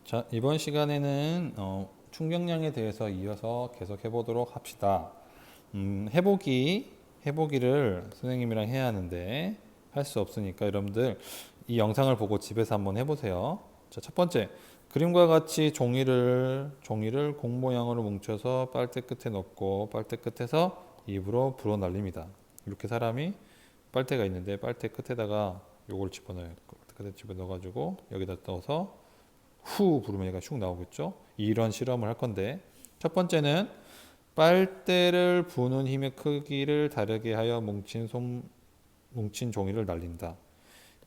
자, 이번 시간에는 충격량에 대해서 이어서 계속 해보도록 합시다. 해보기를 선생님이랑 해야 하는데 할 수 없으니까 여러분들 이 영상을 보고 집에서 한번 해보세요. 자, 첫 번째, 그림과 같이 종이를 공 모양으로 뭉쳐서 빨대 끝에 넣고 빨대 끝에서 입으로 불어 날립니다. 이렇게 사람이 빨대가 있는데 빨대 끝에다가 요걸 집어넣어요. 끝에 집어넣어가지고 여기다 넣어서 후 부르면 얘가 슉 나오겠죠. 이런 실험을 할 건데, 첫 번째는 빨대를 부는 힘의 크기를 다르게 하여 뭉친 종이를 날린다.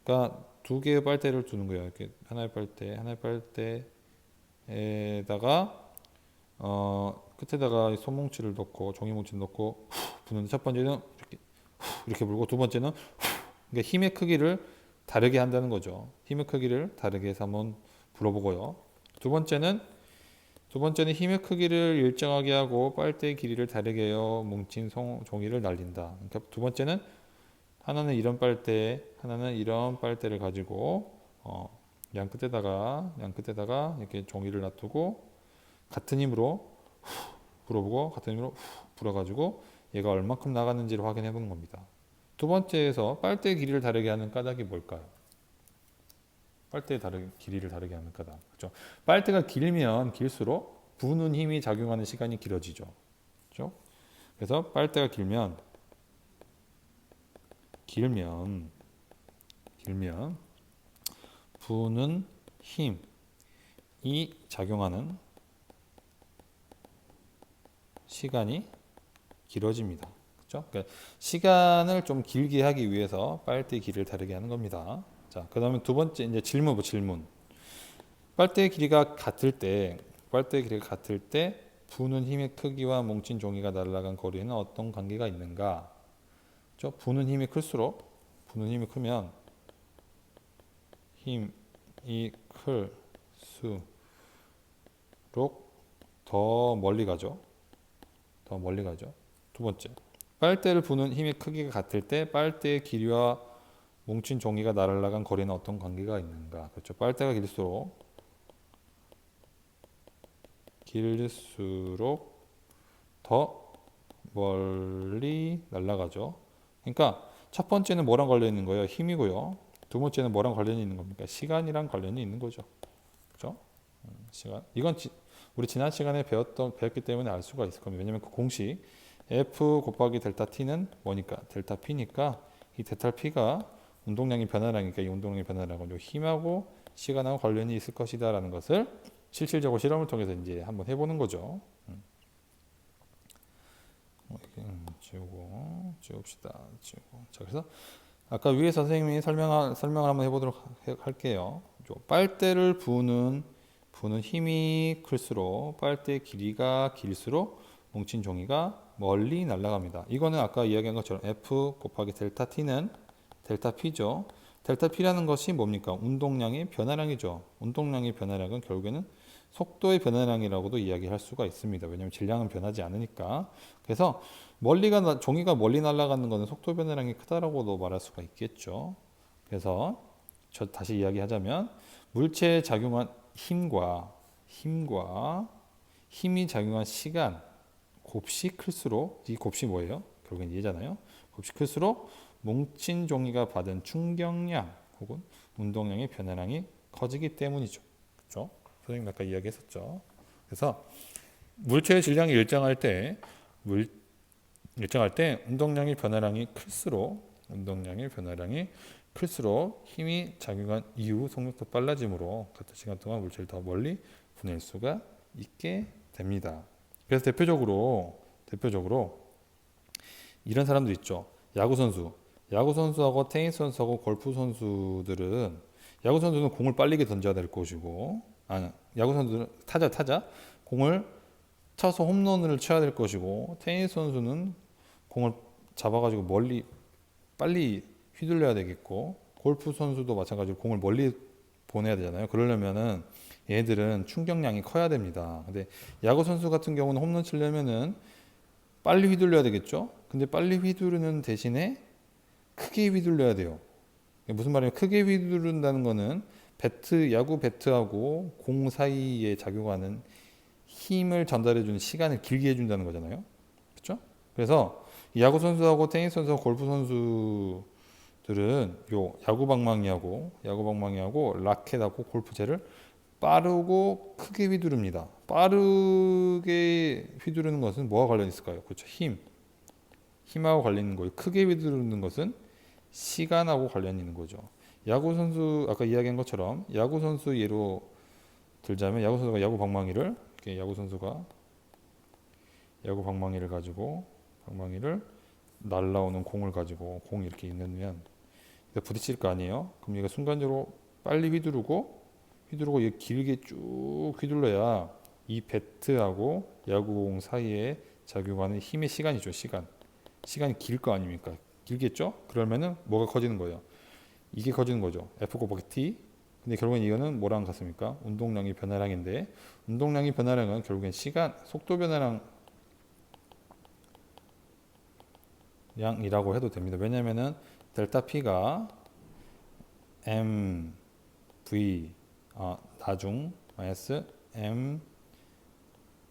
그러니까 두 개의 빨대를 두는 거예요. 이렇게 하나의 빨대에다가 끝에다가 손뭉치를 넣고 종이 뭉치를 넣고 후 부는데, 첫 번째는 이렇게 불고 두 번째는 그러니까 힘의 크기를 다르게 한다는 거죠. 힘의 크기를 다르게 해서 한번 불어보고요. 두 번째는 힘의 크기를 일정하게 하고 빨대의 길이를 다르게 해요. 뭉친 종이를 날린다. 그러니까 두 번째는 하나는 이런 빨대, 하나는 이런 빨대를 가지고 양 끝에다가 이렇게 종이를 놔두고 같은 힘으로 불어보고 같은 힘으로 불어가지고 얘가 얼마큼 나갔는지를 확인해 보는 겁니다. 두 번째에서 빨대 길이를 다르게 하는 까닭이 뭘까요? 길이를 다르게 하는 까닭. 그렇죠? 빨대가 길면 길수록 부는 힘이 작용하는 시간이 길어지죠. 그렇죠? 그래서 빨대가 길면 부는 힘이 작용하는 시간이 길어집니다. 그렇죠? 그러니까 시간을 좀 길게 하기 위해서 빨대 길이를 다르게 하는 겁니다. 자, 그다음에 두 번째 이제 질문. 빨대의 길이가 같을 때 부는 힘의 크기와 뭉친 종이가 날아간 거리에는 어떤 관계가 있는가? 그렇죠? 부는 힘이 크면 힘이 클수록 더 멀리 가죠. 두 번째, 빨대를 부는 힘의 크기가 같을 때 빨대의 길이와 뭉친 종이가 날아간 거리에는 어떤 관계가 있는가? 그렇죠. 빨대가 길수록 더 멀리 날아가죠. 그러니까 첫 번째는 뭐랑 관련이 있는 거예요? 힘이고요. 두 번째는 뭐랑 관련이 있는 겁니까? 시간이랑 관련이 있는 거죠. 그렇죠? 시간. 이건 우리 지난 시간에 배웠기 때문에 알 수가 있을 겁니다. 왜냐면 그 공식 F 곱하기 델타 T는 뭐니까? 델타 P니까 이 델타 P가 운동량이 변화량이니까 이 운동량이 변화량은 요 힘하고 시간하고 관련이 있을 것이다라는 것을 실질적으로 실험을 통해서 이제 한번 해보는 거죠. 지웁시다. 자, 그래서 아까 위에 선생님이 설명을 한번 해보도록 할게요. 빨대를 부는 힘이 클수록 빨대의 길이가 길수록 뭉친 종이가 멀리 날아갑니다. 이거는 아까 이야기한 것처럼 F 곱하기 델타 T는 델타 P죠. 델타 P라는 것이 뭡니까? 운동량의 변화량이죠. 운동량의 변화량은 결국에는 속도의 변화량이라고도 이야기할 수가 있습니다. 왜냐하면 질량은 변하지 않으니까. 그래서 종이가 멀리 날아가는 것은 속도 변화량이 크다라고도 말할 수가 있겠죠. 그래서 다시 이야기하자면 물체에 작용한 힘과 힘이 작용한 시간 곱이 클수록, 이 곱이 뭐예요? 결국엔 얘잖아요. 곱이 클수록 뭉친 종이가 받은 충격량 혹은 운동량의 변화량이 커지기 때문이죠. 그렇죠? 선생님 아까 이야기했었죠. 그래서 물체의 질량이 일정할 때 운동량의 변화량이 클수록 힘이 작용한 이후 속력도 빨라지므로 같은 시간 동안 물체를 더 멀리 보낼 수가 있게 됩니다. 그래서 대표적으로 이런 사람들 있죠. 야구 선수하고 테니스 선수하고 골프 선수들은 야구 선수는 공을 빨리 던져야 될 것이고, 야구 선수는 타자 공을 쳐서 홈런을 쳐야 될 것이고, 테니스 선수는 공을 잡아가지고 빨리 휘둘려야 되겠고, 골프 선수도 마찬가지로 공을 멀리 보내야 되잖아요. 그러려면은 얘들은 충격량이 커야 됩니다. 근데 야구 선수 같은 경우는 홈런 치려면은 빨리 휘둘려야 되겠죠. 근데 빨리 휘두르는 대신에 크게 휘둘려야 돼요. 무슨 말이냐면 크게 휘두른다는 거는 야구 배트하고 공 사이에 작용하는 힘을 전달해주는 시간을 길게 해준다는 거잖아요. 그렇죠? 그래서 야구 선수하고 테니스 선수하고 골프 선수들은 요 야구 방망이하고 라켓하고 골프채를 빠르고 크게 휘두릅니다. 빠르게 휘두르는 것은 뭐와 관련 있을까요? 그렇죠. 힘하고 관련 있는 거예요. 크게 휘두르는 것은 시간하고 관련 있는 거죠. 야구 선수 아까 이야기한 것처럼 야구 선수 예로 들자면 야구 선수가 야구 방망이를 가지고 방망이를 날라오는 공을 가지고 공이 이렇게 있으면 부딪힐 거 아니에요. 그럼 얘가 순간적으로 빨리 휘두르고 얘 길게 쭉 휘둘러야 이 배트하고 야구공 사이에 작용하는 힘의 시간이죠. 시간이 길 거 아닙니까? 길겠죠? 그러면은 뭐가 커지는 거예요? 이게 커지는 거죠. F 곱하기 T. 근데 결국엔 이거는 뭐랑 같습니까? 운동량이 변화량인데 운동량이 변화량은 결국엔 속도 변화량 양이라고 해도 됩니다. 왜냐면은 델타 P가 M V 나중 마이너스 M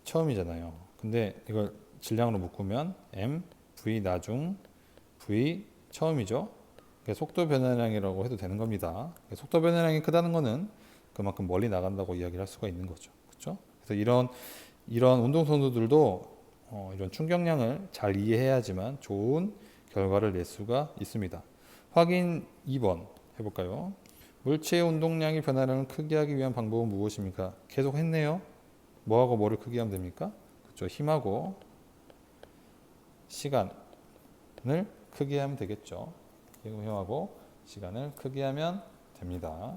처음이잖아요. 근데 이걸 질량으로 묶으면 M V 나중 V 처음이죠. 속도 변화량이라고 해도 되는 겁니다. 속도 변화량이 크다는 거는 그만큼 멀리 나간다고 이야기를 할 수가 있는 거죠. 그렇죠? 그래서 이런 운동 선수들도 이런 충격량을 잘 이해해야지만 좋은 결과를 낼 수가 있습니다. 확인 2번 해볼까요? 물체의 운동량이 변화량을 크게 하기 위한 방법은 무엇입니까? 계속 했네요. 뭐하고 뭐를 크게 하면 됩니까? 그렇죠. 힘하고 시간을 크게 하면 되겠죠. 힘하고 시간을 크게 하면 됩니다.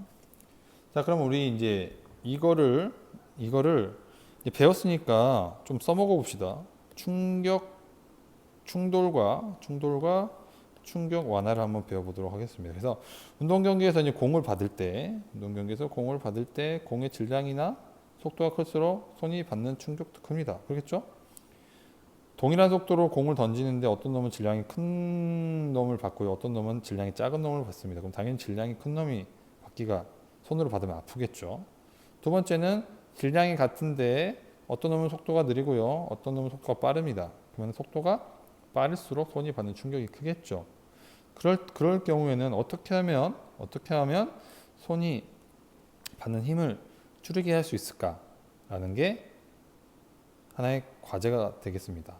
자, 그럼 우리 이제 이거를 이제 배웠으니까 좀 써먹어 봅시다. 충돌과 충격 완화를 한번 배워보도록 하겠습니다. 그래서 운동 경기에서 이제 공을 받을 때 공의 질량이나 속도가 클수록 손이 받는 충격도 큽니다. 그렇겠죠? 동일한 속도로 공을 던지는데 어떤 놈은 질량이 큰 놈을 받고요. 어떤 놈은 질량이 작은 놈을 받습니다. 그럼 당연히 질량이 큰 놈이 받기가 손으로 받으면 아프겠죠. 두 번째는 질량이 같은데 어떤 놈은 속도가 느리고요. 어떤 놈은 속도가 빠릅니다. 그러면 속도가 빠를수록 손이 받는 충격이 크겠죠. 그럴 경우에는 어떻게 하면 손이 받는 힘을 줄이게 할 수 있을까라는 게 하나의 과제가 되겠습니다.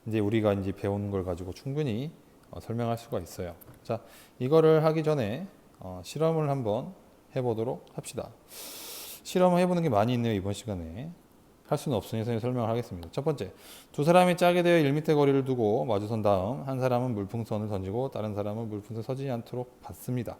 이제 우리가 이제 배운 걸 가지고 충분히 설명할 수가 있어요. 자, 이거를 하기 전에 실험을 한번 해보도록 합시다. 실험을 해보는 게 많이 있네요. 이번 시간에 할 수는 없으니 선생님이 설명을 하겠습니다. 첫 번째, 두 사람이 짝이 되어 1m 거리를 두고 마주선 다음 한 사람은 물풍선을 던지고 다른 사람은 물풍선이 터지지 않도록 받습니다.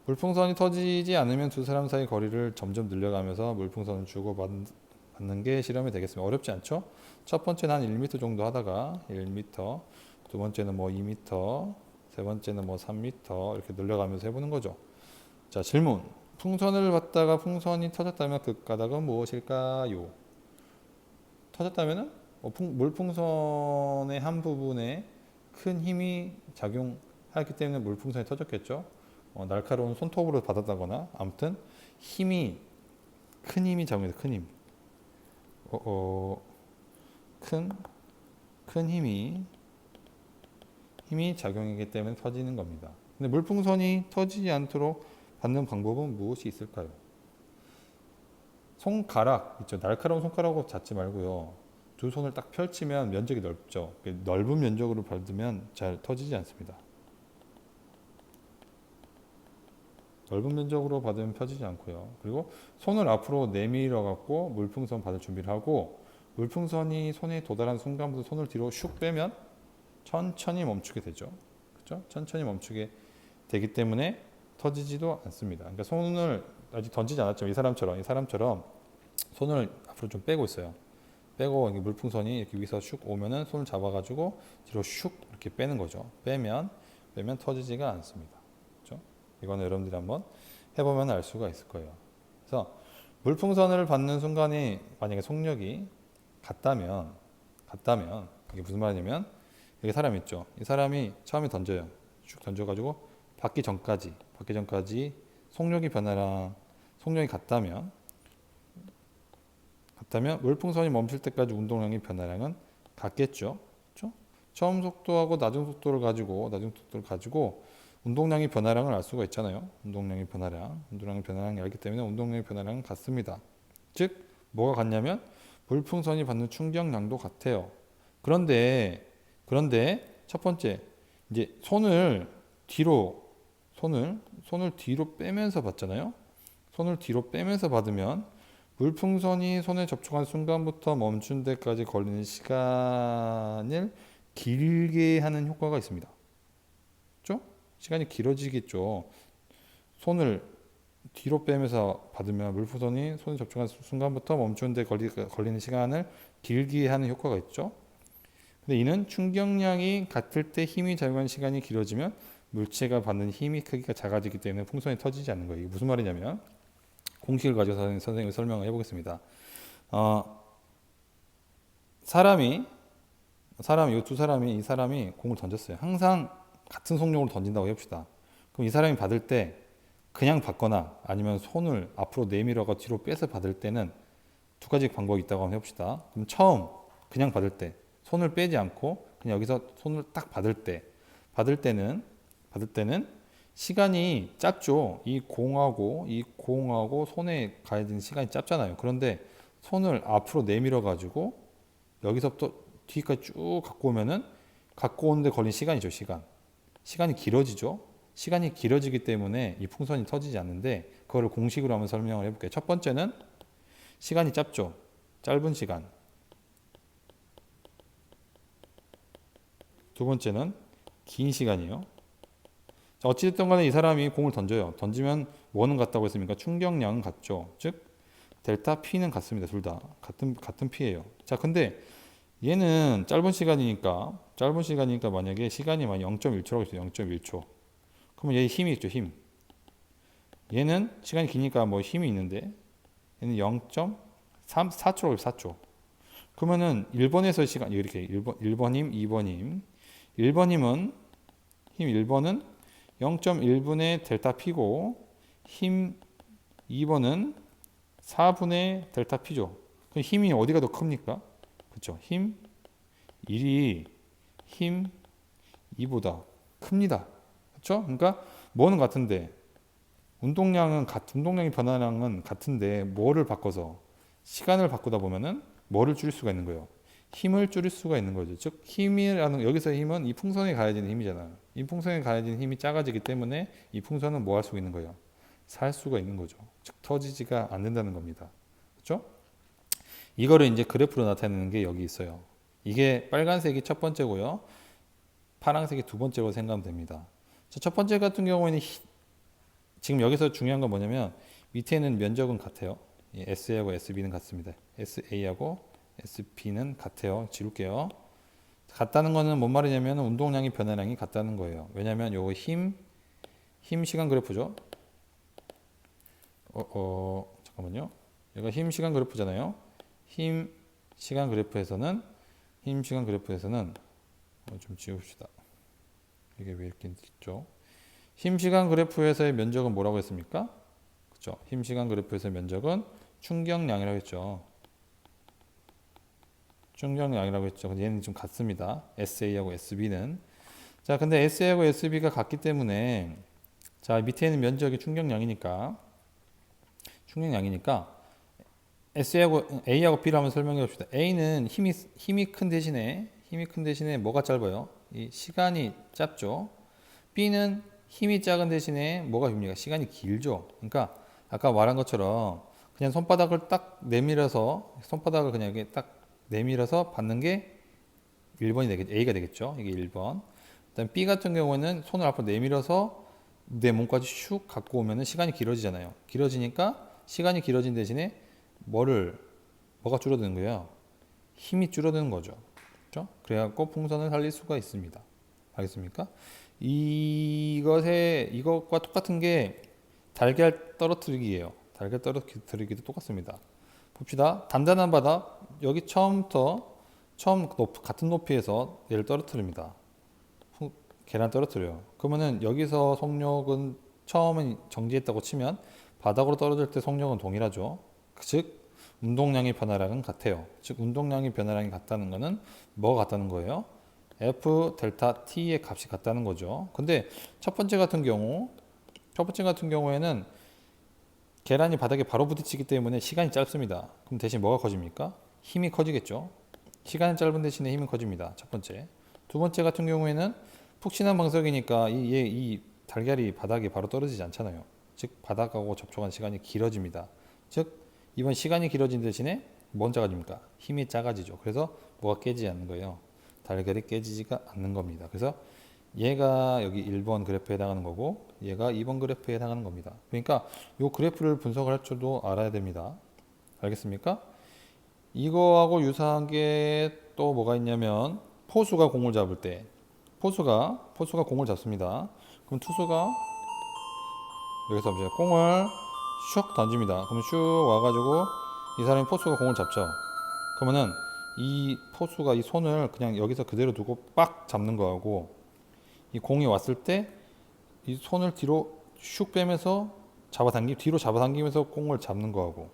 물풍선이 터지지 않으면 두 사람 사이 거리를 점점 늘려가면서 물풍선을 주고 받는 게 실험이 되겠습니다. 어렵지 않죠? 첫 번째는 한 1m 정도 하다가 1m, 두 번째는 뭐 2m, 세 번째는 뭐 3m 이렇게 늘려가면서 해보는 거죠. 자, 질문. 풍선을 받다가 풍선이 터졌다면 그 까닭은 무엇일까요? 터졌다면은 물풍선의 한 부분에 큰 힘이 작용하기 때문에 물풍선이 터졌겠죠. 날카로운 손톱으로 받았다거나 아무튼 큰 힘이 작용해서 큰 힘. 큰 힘이 작용하기 때문에 터지는 겁니다. 근데 물풍선이 터지지 않도록 받는 방법은 무엇이 있을까요? 손가락 있죠. 날카로운 손가락으로 잡지 말고요. 두 손을 딱 펼치면 면적이 넓죠. 넓은 면적으로 받으면 잘 터지지 않습니다. 넓은 면적으로 받으면 펴지지 않고요. 그리고 손을 앞으로 내밀어 갖고 물풍선 받을 준비를 하고 물풍선이 손에 도달한 순간부터 손을 뒤로 슉 빼면 천천히 멈추게 되죠. 그렇죠? 천천히 멈추게 되기 때문에 터지지도 않습니다. 그러니까 손을 아직 던지지 않았지만 이 사람처럼 손을 앞으로 좀 빼고 있어요. 빼고 물풍선이 이렇게 위에서 슉 오면은 손을 잡아가지고 뒤로 슉 이렇게 빼는 거죠. 빼면 터지지가 않습니다. 그렇죠? 이거는 여러분들이 한번 해보면 알 수가 있을 거예요. 그래서 물풍선을 받는 순간에 만약에 속력이 같다면 이게 무슨 말이냐면 여기 사람 있죠. 이 사람이 처음에 던져요. 쭉 던져가지고 받기 전까지 속력이 같다면 물풍선이 멈출 때까지 운동량의 변화량은 같겠죠. 그렇죠? 처음 속도하고 낮은 속도를 가지고 운동량의 변화량을 알 수가 있잖아요. 운동량의 변화량을 알기 때문에 운동량의 변화량은 같습니다. 즉 뭐가 같냐면 물풍선이 받는 충격량도 같아요. 그런데 첫 번째 이제 손을 뒤로 빼면서 받잖아요. 손을 뒤로 빼면서 받으면 물풍선이 손에 접촉한 순간부터 멈춘 데까지 걸리는 시간을 길게 하는 효과가 있습니다. 그렇죠? 시간이 길어지겠죠. 손을 뒤로 빼면서 받으면 물풍선이 손에 접촉한 순간부터 멈춘 데 걸리는 시간을 길게 하는 효과가 있죠. 근데 이는 충격량이 같을 때 힘이 작용하는 시간이 길어지면 물체가 받는 힘이 크기가 작아지기 때문에 풍선이 터지지 않는 거예요. 이게 무슨 말이냐면 공식을 가져서 선생님이 설명을 해보겠습니다. 이 사람이 공을 던졌어요. 항상 같은 속력으로 던진다고 해봅시다. 그럼 이 사람이 받을 때 그냥 받거나 아니면 손을 앞으로 내밀어가 뒤로 빼서 받을 때는 두 가지 방법이 있다고 한번 해봅시다. 그럼 처음 그냥 받을 때 손을 빼지 않고 그냥 여기서 손을 딱 받을 때는 시간이 짧죠. 이 공하고 손에 가야 되는 시간이 짧잖아요. 그런데 손을 앞으로 내밀어 가지고 여기서부터 뒤까지 쭉 갖고 오는데 걸린 시간이죠. 시간이 길어지죠. 시간이 길어지기 때문에 이 풍선이 터지지 않는데 그거를 공식으로 한번 설명을 해볼게요. 첫 번째는 시간이 짧죠. 짧은 시간. 두 번째는 긴 시간이에요. 자, 어찌됐든 간에 이 사람이 공을 던져요. 던지면 뭐는 같다고 했습니까? 충격량은 같죠. 즉 델타 P는 같습니다. 둘 다 같은 P예요. 자, 근데 얘는 짧은 시간이니까 만약에 시간이 0.1초라고 했어요. 0.1초. 그러면 얘 힘이 있죠. 힘. 얘는 시간이 기니까 뭐 힘이 있는데 얘는 0.4초라고 해요. 4초. 그러면은 1번에서 시간 이렇게 1번 힘, 2번 힘. 1번은 0.1분의 델타 P고 힘 2번은 4분의 델타 P죠. 그럼 힘이 어디가 더 큽니까? 그렇죠. 힘 1이 힘 2보다 큽니다. 그렇죠? 그러니까 뭐는 같은데 운동량의 변화량은 같은데 뭐를 바꿔서 시간을 바꾸다 보면은 뭐를 줄일 수가 있는 거예요. 힘을 줄일 수가 있는 거죠. 즉 여기서 힘은 이 풍선에 가해지는 힘이잖아요. 이 풍선에 가해지는 힘이 작아지기 때문에 이 풍선은 뭐 할 수가 있는 거예요? 살 수가 있는 거죠. 즉 터지지가 않는다는 겁니다. 그렇죠? 이거를 이제 그래프로 나타내는 게 여기 있어요. 이게 빨간색이 첫 번째고요. 파란색이 두 번째로 생각하면 됩니다. 첫 번째 같은 경우에는 지금 여기서 중요한 건 뭐냐면 밑에는 면적은 같아요. SA하고 SB는 같습니다. SA하고 SP는 같아요. 지울게요. 같다는 거는 뭔 말이냐면 운동량이 변화량이 같다는 거예요. 왜냐하면 요거 힘 시간 그래프죠. 잠깐만요. 여기가 힘 시간 그래프잖아요. 힘 시간 그래프에서는 좀 지웁시다. 이게 왜 이렇게 있죠? 힘 시간 그래프에서의 면적은 뭐라고 했습니까? 그렇죠. 힘 시간 그래프에서의 면적은 충격량이라고 했죠. 얘는 좀 같습니다. SA하고 SB는. 자, 근데 SA하고 SB가 같기 때문에 자, 밑에 있는 면적이 충격량이니까 A하고 B를 한번 설명해 봅시다. A는 힘이 큰 대신에 뭐가 짧아요? 이 시간이 짧죠. B는 힘이 작은 대신에 뭐가 깁니까? 시간이 길죠. 그러니까 아까 말한 것처럼 그냥 손바닥을 그냥 이렇게 딱 내밀어서 받는 게 1번이 되겠죠. A가 되겠죠. 이게 1번. 그다음 B 같은 경우에는 손을 앞으로 내밀어서 내 몸까지 슉 갖고 오면은 시간이 길어지잖아요. 길어지니까 시간이 길어진 대신에 뭐가 줄어드는 거예요? 힘이 줄어드는 거죠. 그렇죠? 그래갖고 풍선을 살릴 수가 있습니다. 알겠습니까? 이것과 똑같은 게 달걀 떨어뜨리기예요. 달걀 떨어뜨리기도 똑같습니다. 봅시다. 단단한 바닥 여기 같은 높이에서 얘를 떨어뜨립니다. 계란 떨어뜨려요. 그러면은 여기서 속력은 처음은 정지했다고 치면 바닥으로 떨어질 때 속력은 동일하죠. 즉 운동량의 변화량은 같아요. 즉 운동량의 변화량이 같다는 것은 뭐가 같다는 거예요? F 델타 T의 값이 같다는 거죠. 근데 첫 번째 같은 경우에는 계란이 바닥에 바로 부딪히기 때문에 시간이 짧습니다. 그럼 대신 뭐가 커집니까? 힘이 커지겠죠. 시간이 짧은 대신에 힘이 커집니다. 첫 번째. 두 번째 같은 경우에는 푹신한 방석이니까 이 달걀이 바닥에 바로 떨어지지 않잖아요. 즉 바닥하고 접촉한 시간이 길어집니다. 즉 이번 시간이 길어진 대신에 뭔 작아집니까? 힘이 작아지죠. 그래서 뭐가 깨지지 않는 거예요. 달걀이 깨지지가 않는 겁니다. 그래서 얘가 여기 1번 그래프에 해당하는 거고 얘가 2번 그래프에 해당하는 겁니다. 그러니까 이 그래프를 분석을 할 줄도 알아야 됩니다. 알겠습니까? 이거하고 유사한 게 또 뭐가 있냐면 포수가 공을 잡을 때 포수가 공을 잡습니다. 그럼 투수가 여기서 이제 공을 슉 던집니다. 그럼 슉 와가지고 이 사람이 포수가 공을 잡죠. 그러면은 이 포수가 이 손을 그냥 여기서 그대로 두고 빡 잡는 거하고 이 공이 왔을 때 이 손을 뒤로 슉 빼면서 뒤로 잡아당기면서 공을 잡는 거하고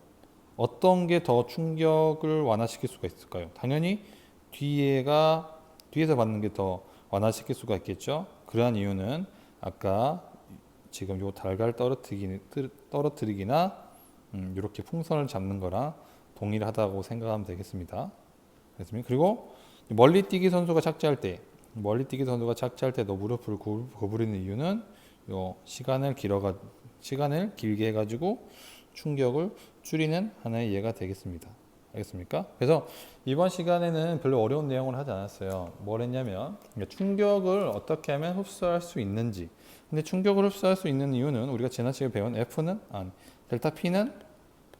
어떤 게 더 충격을 완화시킬 수가 있을까요? 당연히 뒤에서 받는 게 더 완화시킬 수가 있겠죠. 그러한 이유는 아까 지금 요 달걀 떨어뜨리기나 이렇게 풍선을 잡는 거랑 동일하다고 생각하면 되겠습니다. 그리고 멀리뛰기 선수가 착지할 때도 무릎을 구부리는 이유는 요 시간을 길게 해가지고 충격을 줄이는 하나의 예가 되겠습니다. 알겠습니까? 그래서 이번 시간에는 별로 어려운 내용을 하지 않았어요. 뭘 했냐면 충격을 어떻게 하면 흡수할 수 있는지. 근데 충격을 흡수할 수 있는 이유는 우리가 지난 시간에 배운 델타 P는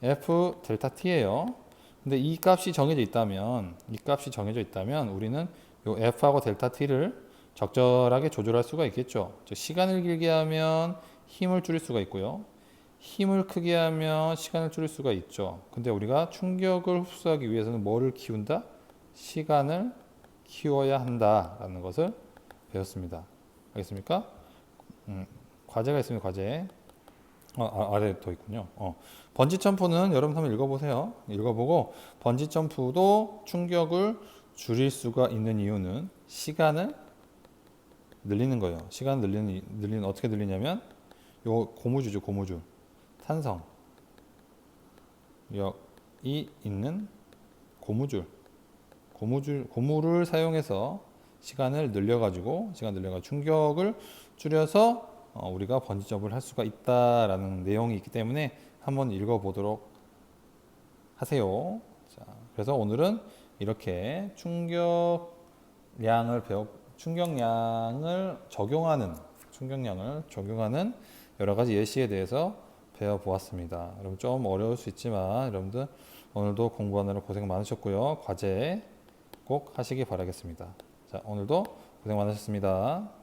F 델타 T예요. 근데 이 값이 정해져 있다면 우리는 요 F하고 델타 T를 적절하게 조절할 수가 있겠죠. 즉 시간을 길게 하면 힘을 줄일 수가 있고요. 힘을 크게 하면 시간을 줄일 수가 있죠. 근데 우리가 충격을 흡수하기 위해서는 뭐를 키운다? 시간을 키워야 한다라는 것을 배웠습니다. 알겠습니까? 과제가 있으면 과제. 아래에 더 있군요. 번지 점프는 여러분 한번 읽어보세요. 읽어보고 번지 점프도 충격을 줄일 수가 있는 이유는 시간을 늘리는 거예요. 시간을 늘리는 어떻게 늘리냐면 요 고무줄이죠. 고무줄. 탄성이 있는 고무를 사용해서 시간을 늘려가지고 충격을 줄여서 우리가 번지점프를 할 수가 있다라는 내용이 있기 때문에 한번 읽어보도록 하세요. 자, 그래서 오늘은 이렇게 충격량을 적용하는 여러 가지 예시에 대해서 배워보았습니다. 여러분 좀 어려울 수 있지만 여러분들 오늘도 공부하느라 고생 많으셨고요. 과제 꼭 하시기 바라겠습니다. 자, 오늘도 고생 많으셨습니다.